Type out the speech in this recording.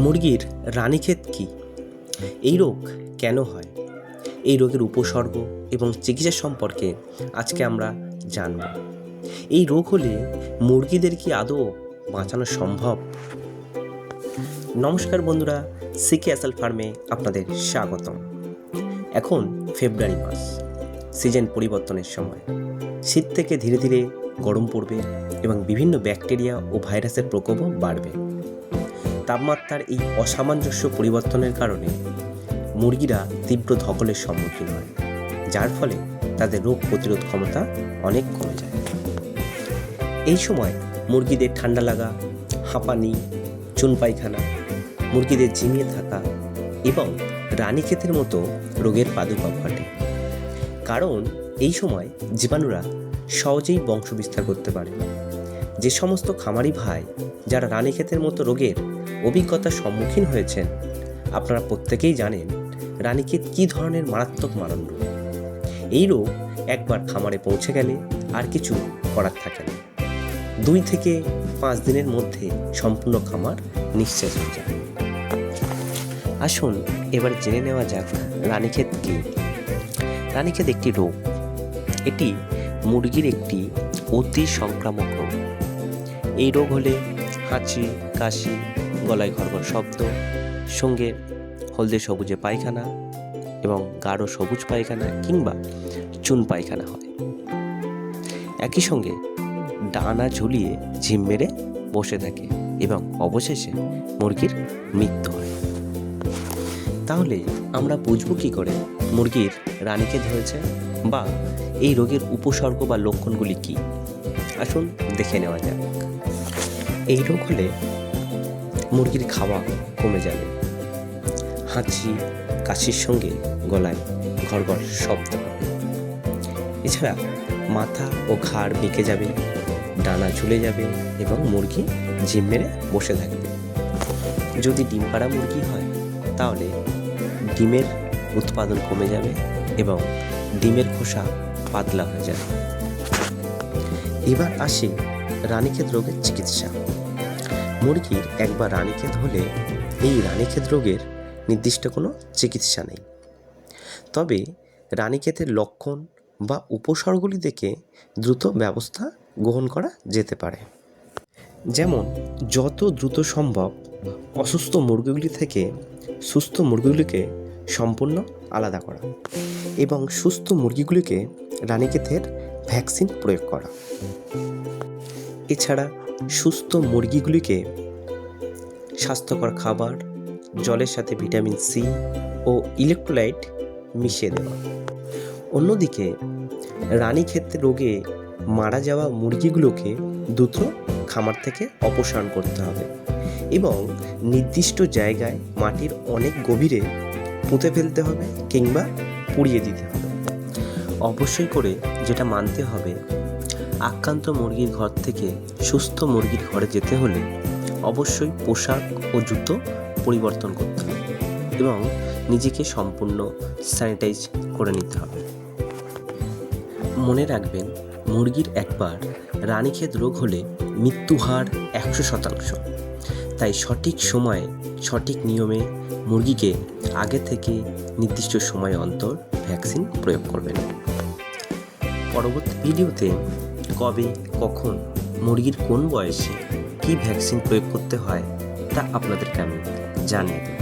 মুরগির রানীক্ষেত কি? এই রোগ কেন হয়? এই রোগের উপসর্গ এবং চিকিৎসা সম্পর্কে আজকে আমরা জানব। এই রোগ হলে মুরগিদের কি আদৌ বাঁচানো সম্ভব? নমস্কার বন্ধুরা, সিকেএসএল ফার্মে আপনাদের স্বাগতম। এখন ফেব্রুয়ারি মাস, সিজন পরিবর্তনের সময়। শীত থেকে ধীরে ধীরে গরম পড়বে এবং বিভিন্ন ব্যাকটেরিয়া ও ভাইরাসের প্রকোপও বাড়বে। তাপমাত্রার এই অসামঞ্জস্য পরিবর্তনের কারণে মুরগিরা তীব্র ধকলের সম্মুখীন হয়, যার ফলে তাদের রোগ প্রতিরোধ ক্ষমতা অনেক কমে যায়। এই সময় মুরগিদের ঠান্ডা লাগা, হাঁপানি, চুন পায়খানা, মুরগিদের ঝিমিয়ে থাকা এবং রানীক্ষেতের মতো রোগের প্রাদুর্ভাব ঘটে। কারণ এই সময় জীবাণুরা সহজেই বংশ বিস্তার করতে পারে। যে সমস্ত খামারি ভাই যারা রানীক্ষেতের মতো রোগের অভিজ্ঞতার সম্মুখীন হয়েছেন, আপনারা প্রত্যেকেই জানেন রানীক্ষেত কী ধরনের মারাত্মক মারণ রোগ। এই রোগ একবার খামারে পৌঁছে গেলে আর কিছু করার থাকে না। 2 থেকে 5 দিনের মধ্যে সম্পূর্ণ খামার নিঃশেষ হয়ে যায়। আসুন এবার জেনে নেওয়া যাক রানীক্ষেত কী। রানীক্ষেত একটি রোগ। এটি মুরগির একটি অতি সংক্রামক রোগ। এই রোগ হলে হাঁচি, কাশি, গলায় ঘড়ঘড় শব্দ, সঙ্গে হলদে সবুজে পায়খানা এবং গাঢ় সবুজ পায়খানা কিংবা চুন পায়খানা হয়। একই সঙ্গে ডানা ঝুলিয়ে ঝিম মেরে বসে থাকে এবং অবশেষে মুরগির মৃত্যু হয়। তাহলে আমরা বুঝবো কী করে মুরগির রানীক্ষেত হয়েছে বা এই রোগের উপসর্গ বা লক্ষণগুলি কী? আসুন দেখে নেওয়া যাক। এই রোগ হলে মুরগির খাওয়া কমে যাবে, হাঁচি কাশির সঙ্গে গলায় ঘড়ঘড় শব্দ হবে। এছাড়া মাথা ও ঘাড় বেঁকে যাবে, ডানা ঝুলে যাবে এবং মুরগি ঝিম মেরে বসে থাকবে। যদি ডিম পাড়া মুরগি হয় তাহলে ডিমের উৎপাদন কমে যাবে এবং ডিমের খোসা পাতলা হয়ে যাবে। এবার আসি রানীক্ষেত রোগের চিকিৎসা। মুরগির একবার রানীক্ষেত হলে এই রানীক্ষেত রোগের নির্দিষ্ট কোনো চিকিৎসা নেই। তবে রানীক্ষেতের লক্ষণ বা উপসর্গগুলি দেখে দ্রুত ব্যবস্থা গ্রহণ করা যেতে পারে। যেমন যত দ্রুত সম্ভব অসুস্থ মুরগিগুলি থেকে সুস্থ মুরগিগুলিকে সম্পূর্ণ আলাদা করা এবং সুস্থ মুরগিগুলিকে রানীক্ষেতের ভ্যাকসিন প্রয়োগ করা। এছাড়া সুস্থ মুরগিগুলিকে স্বাস্থ্যকর খাবার, জলের সাথে ভিটামিন সি ও ইলেকট্রোলাইট মিশিয়ে দেওয়া। অন্যদিকে রানীক্ষেত রোগে মারা যাওয়া মুরগিগুলোকে দ্রুত খামার থেকে অপসারণ করতে হবে এবং নির্দিষ্ট জায়গায় মাটির অনেক গভীরে পুঁতে ফেলতে হবে কিংবা পুড়িয়ে দিতে হবে। অবশ্যই করে যেটা মানতে হবে, আক্রান্ত মুরগির ঘর থেকে সুস্থ মুরগির ঘরে যেতে হলে অবশ্যই পোশাক ও জুতো পরিবর্তন করতে হবে এবং নিজেকে সম্পূর্ণ স্যানিটাইজ করে নিতে হবে। মনে রাখবেন, মুরগির একবার রানীক্ষেত রোগ হলে মৃত্যু হার 100%। তাই সঠিক সময়ে সঠিক নিয়মে মুরগিকে আগে থেকে নির্দিষ্ট সময় অন্তর ভ্যাকসিন প্রয়োগ করবেন। পরবর্তী ভিডিওতে কবে, কখন, মুরগির কোন বয়সে কী ভ্যাকসিন প্রয়োগ করতে হয় তা আপনাদেরকে আমি জানিয়ে দেব।